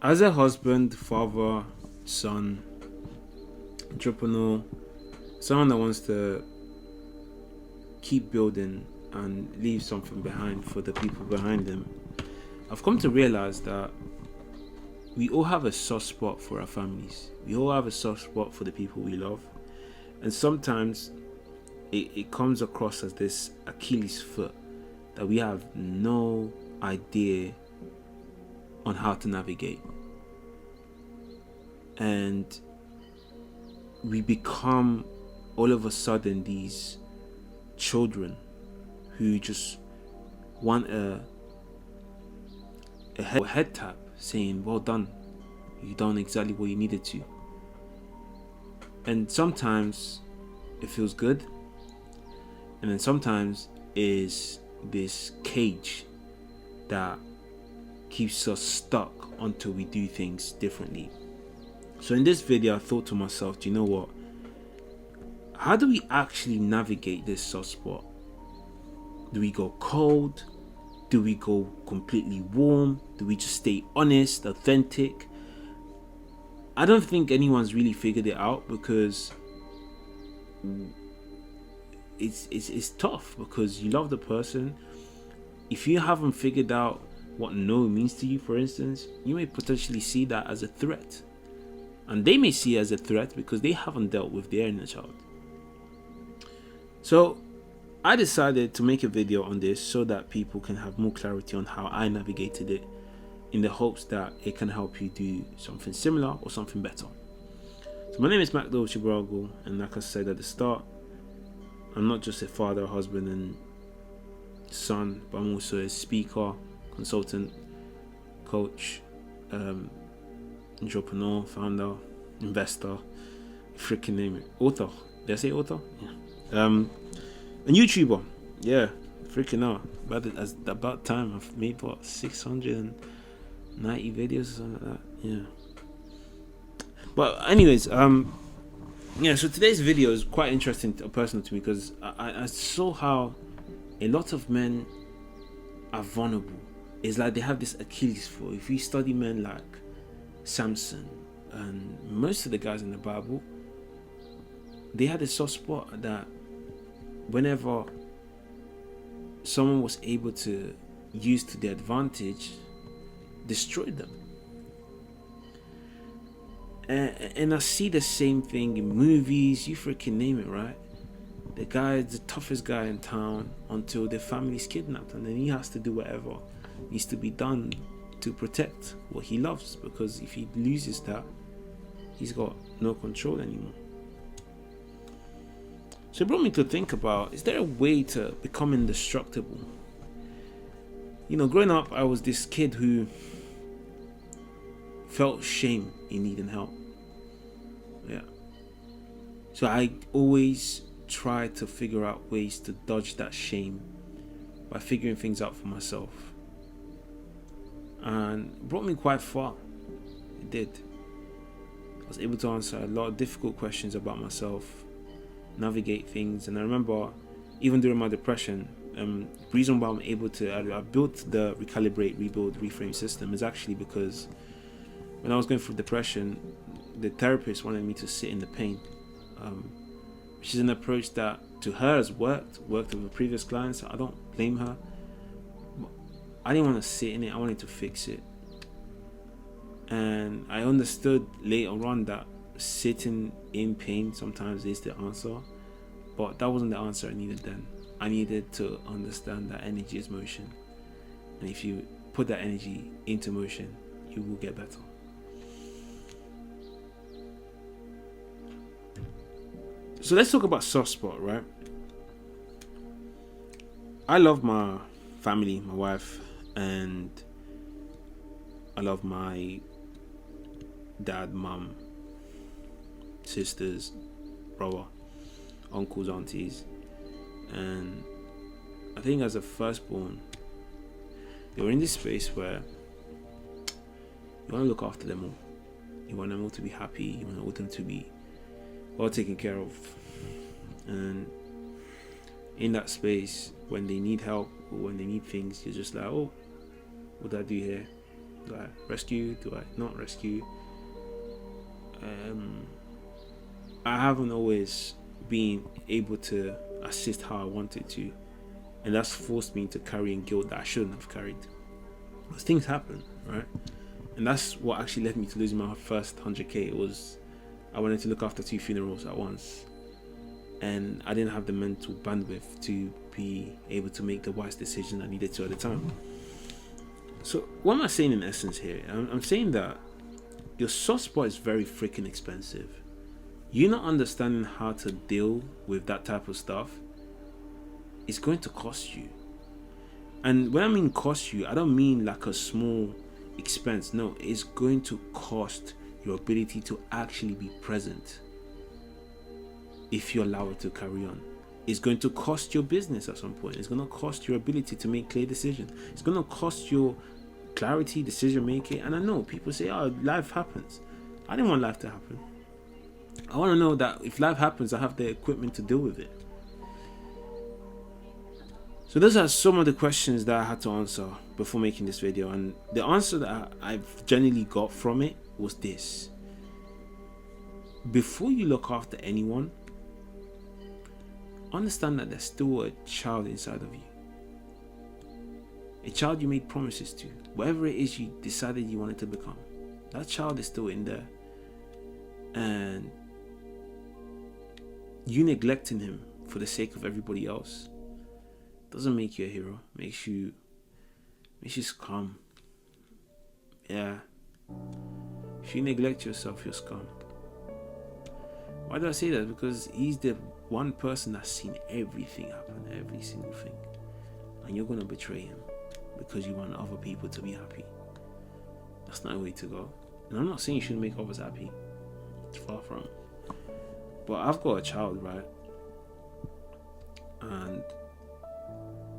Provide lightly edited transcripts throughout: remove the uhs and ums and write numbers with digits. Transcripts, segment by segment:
As a husband, father, son, entrepreneur, someone that wants to keep building and leave something behind for the people behind them, I've come to realize that we all have a soft spot for our families. We all have a soft spot for the people we love. And sometimes it comes across as this Achilles foot that we have no idea on how to navigate. And we become all of a sudden these children who just want a head tap saying, well done, you done exactly what you needed to. And sometimes it feels good, and then sometimes is this cage that keeps us stuck until we do things differently. So in this video, I thought to myself, do you know what? How do we actually navigate this soft spot? Do we go cold? Do we go completely warm? Do we just stay honest, authentic? I don't think anyone's really figured it out, because it's tough, because you love the person. If you haven't figured out what no means to you, for instance, you may potentially see that as a threat. And they may see it as a threat because they haven't dealt with their inner child. So I decided to make a video on this so that people can have more clarity on how I navigated it, in the hopes that it can help you do something similar or something better. So my name is Behavioural, and like I said at the start, I'm not just a father, husband and son, but I'm also a speaker, consultant, coach, entrepreneur, founder, investor, freaking name it, author. Did I say author? Yeah. A YouTuber. Yeah, freaking out. About time I've made 690 videos or something like that. Yeah. But anyways, yeah. So today's video is quite interesting, personal to me, because I saw how a lot of men are vulnerable. It's like they have this Achilles foot. If you study men like Samson and most of the guys in the Bible, they had a soft spot that whenever someone was able to use to their advantage, destroyed them. And I see the same thing in movies, you freaking name it, right? The guy is the toughest guy in town until their family's kidnapped, and then he has to do whatever needs to be done to protect what he loves, because if he loses that, he's got no control anymore. So it brought me to think about, is there a way to become indestructible? You know, growing up, I was this kid who felt shame in needing help. Yeah. So I always tried to figure out ways to dodge that shame by figuring things out for myself. And it brought me quite far. It did. I was able to answer a lot of difficult questions about myself, navigate things. And I remember, even during my depression, the reason why I'm able to, I built the recalibrate, rebuild, reframe system is actually because when I was going through depression, the therapist wanted me to sit in the pain, which is an approach that to her has worked with the previous clients. I don't blame her. I didn't want to sit in it, I wanted to fix it. And I understood later on that sitting in pain sometimes is the answer, but that wasn't the answer I needed then. I needed to understand that energy is motion, and if you put that energy into motion, you will get better. So let's talk about soft spot, right? I love my family, my wife, and I love my dad, mum, sisters, brother, uncles, aunties. And I think as a firstborn, they were in this space where you want to look after them all. You want them all to be happy. You want all them to be well taken care of. And in that space, when they need help or when they need things, you're just like, oh, what do I do here? Do I rescue? Do I not rescue? I haven't always been able to assist how I wanted to, and that's forced me to carry in guilt that I shouldn't have carried. Because things happen, right? And that's what actually led me to losing my first 100k. It was, I wanted to look after 2 funerals at once, and I didn't have the mental bandwidth to be able to make the wise decision I needed to at the time. So what am I saying in essence here? I'm saying that your soft spot is very freaking expensive. You not understanding how to deal with that type of stuff is going to cost you. And when I mean cost you, I don't mean like a small expense. No, it's going to cost your ability to actually be present if you allow it to carry on. It's going to cost your business at some point. It's going to cost your ability to make clear decisions. It's going to cost your clarity, decision making. And I know people say, oh, life happens. I didn't want life to happen. I want to know that if life happens, I have the equipment to deal with it. So those are some of the questions that I had to answer before making this video, and the answer that I've generally got from it was this: before you look after anyone, understand that there's still a child inside of you, a child you made promises to. Whatever it is you decided you wanted to become, that child is still in there, and you neglecting him for the sake of everybody else doesn't make you a hero. Makes you scum. Yeah. If you neglect yourself, you're scum. Why do I say that? Because he's the one person that's seen everything happen, every single thing, and you're gonna betray him because you want other people to be happy. That's not a way to go. And I'm not saying you shouldn't make others happy. It's far from. But I've got a child, right? And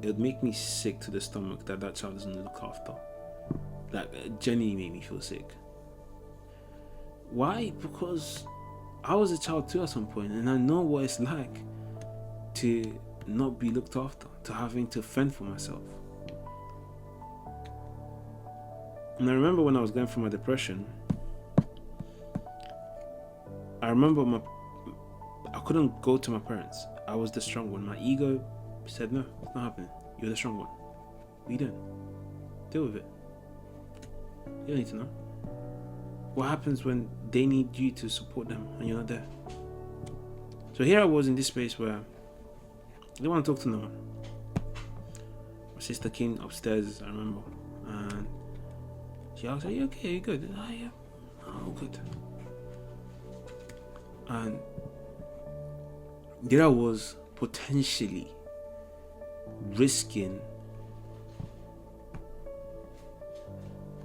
it would make me sick to the stomach that child doesn't look after. Like, it genuinely made me feel sick. Why? Because I was a child too at some point, and I know what it's like to not be looked after, to having to fend for myself. And I remember when I was going through my depression, I couldn't go to my parents. I was the strong one. My ego said, no, it's not happening. You're the strong one. What are you doing? Deal with it. You don't need to know. What happens when they need you to support them and you're not there? So here I was in this space where I didn't want to talk to no one. My sister came upstairs, I remember, and she asked, are you okay? Are you good? Oh, yeah. Oh, good. And there I was, potentially risking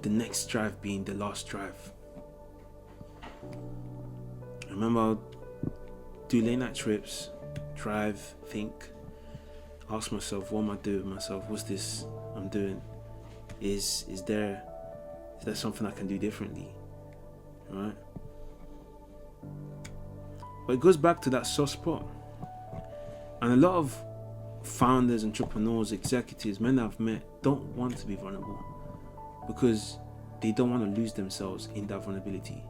the next drive being the last drive. I remember I'd do late night trips, drive, think, ask myself, what am I doing with myself? What's this I'm doing? Is there something I can do differently? Right? But it goes back to that soft spot. And a lot of founders, entrepreneurs, executives, men I've met don't want to be vulnerable because they don't want to lose themselves in that vulnerability.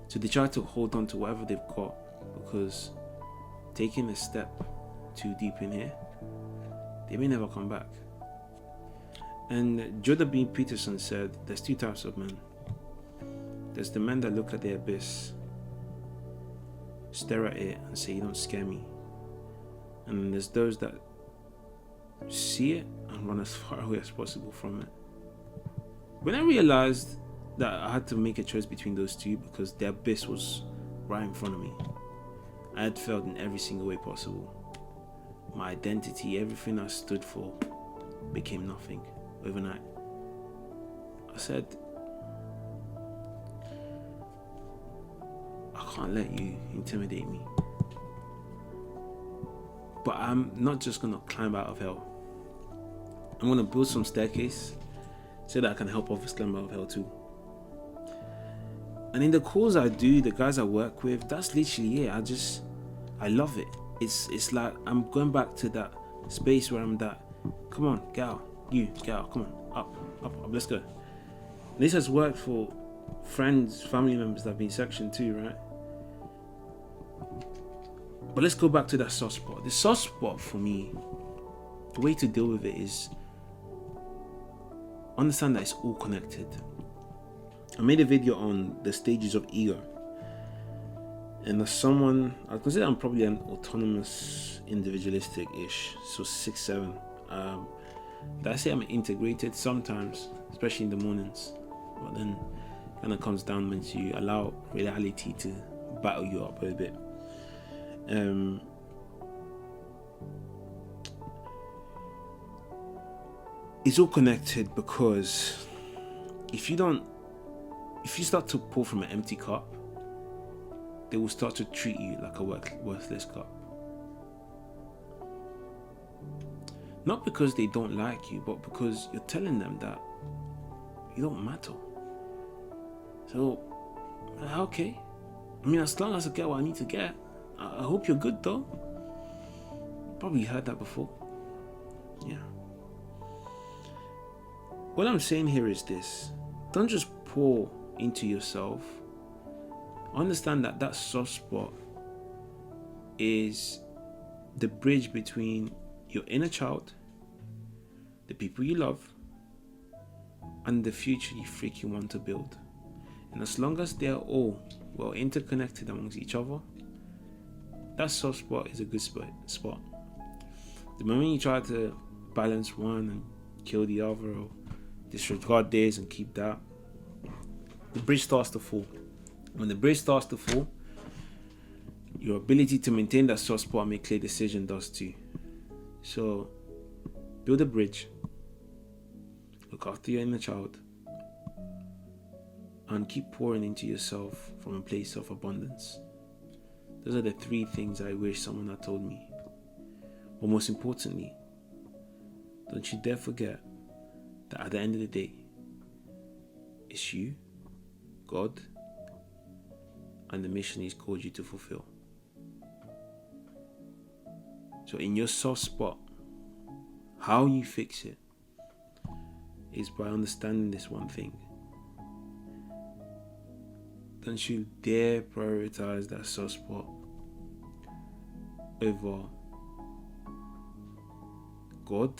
So they try to hold on to whatever they've got, because taking a step too deep in here, they may never come back. And Jordan B. Peterson said there's 2 types of men. There's the men that look at the abyss, stare at it and say, you don't scare me. And then there's those that see it and run as far away as possible from it. When I realized that I had to make a choice between those two because the abyss was right in front of me, I had failed in every single way possible. My identity, everything I stood for, became nothing overnight. I said, I can't let you intimidate me. But I'm not just gonna climb out of hell. I'm gonna build some staircase so that I can help others climb out of hell too. And in the calls I do, the guys I work with, that's literally it. I love it. It's like I'm going back to that space where I'm that, come on, get out, come on, up, let's go. This has worked for friends, family members that have been sectioned too, right? But let's go back to that soft spot. The soft spot for me, the way to deal with it is understand that it's all connected. I made a video on the stages of ego. And as someone, I consider I'm probably an autonomous, individualistic-ish, so 6, 7. I say I'm integrated sometimes, especially in the mornings. But then it kind of comes down when you allow reality to battle you up a bit. It's all connected because if you start to pour from an empty cup, they will start to treat you like a worthless cup. Not because they don't like you, but because you're telling them that you don't matter. So, okay. I mean, as long as I get what I need to get, I hope you're good though. Probably heard that before. Yeah. What I'm saying here is this. Don't just pour into yourself. Understand that soft spot is the bridge between your inner child, the people you love, and the future you freaking want to build. And as long as they're all well interconnected amongst each other, that soft spot is a good spot. The moment you try to balance one and kill the other, or disregard this and keep that, the bridge starts to fall. When the bridge starts to fall, your ability to maintain that soft spot and make clear decision does too. So, build a bridge, look after your inner child, and keep pouring into yourself from a place of abundance. Those are the 3 things I wish someone had told me. But most importantly, don't you dare forget that at the end of the day, it's you, God, and the mission He's called you to fulfill. So in your soft spot, how you fix it is by understanding this one thing. Don't you dare prioritize that soft spot over God,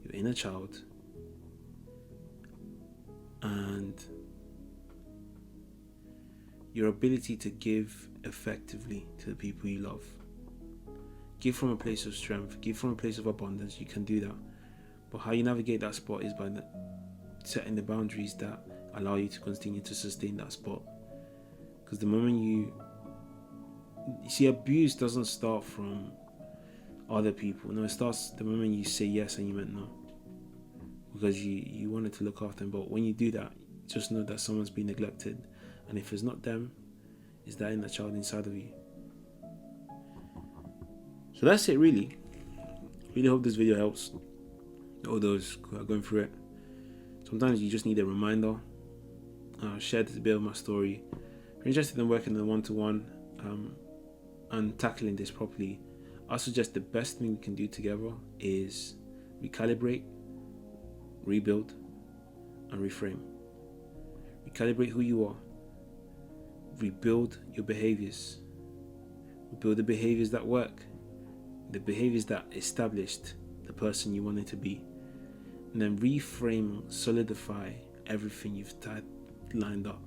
your inner child, and your ability to give effectively to the people you love. Give from a place of strength, give from a place of abundance. You can do that. But how you navigate that spot is by setting the boundaries that allow you to continue to sustain that spot. Because the moment you see, abuse doesn't start from other people. No, it starts the moment you say yes and you meant no. Because you wanted to look after them. But when you do that, just know that someone's been neglected. And if it's not them, it's that inner child inside of you. So that's it really. Really hope this video helps all those who are going through it. Sometimes you just need a reminder. Share this bit of my story. If you're interested in working in a one-to-one and tackling this properly, I suggest the best thing we can do together is recalibrate, rebuild, and reframe. Recalibrate who you are. Rebuild your behaviors. Rebuild the behaviors that work. The behaviors that established the person you wanted to be. And then reframe, solidify everything you've lined up.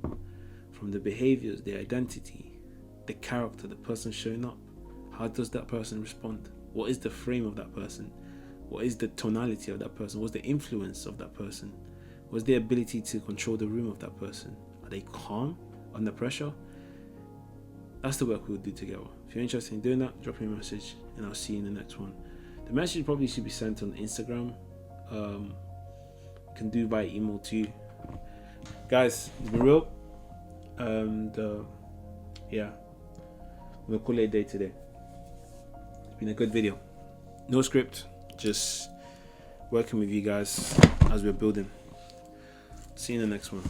From the behaviors, the identity, the character, the person showing up. How does that person respond? What is the frame of that person? What is the tonality of that person? What's the influence of that person? What's the ability to control the room of that person? Are they calm under pressure? That's the work we'll do together. If you're interested in doing that, drop me a message and I'll see you in the next one. The message probably should be sent on Instagram. You can do via email too. Guys, it's been real. And yeah, we'll call it a day today. It's been a good video. No script, just working with you guys as we're building. See you in the next one.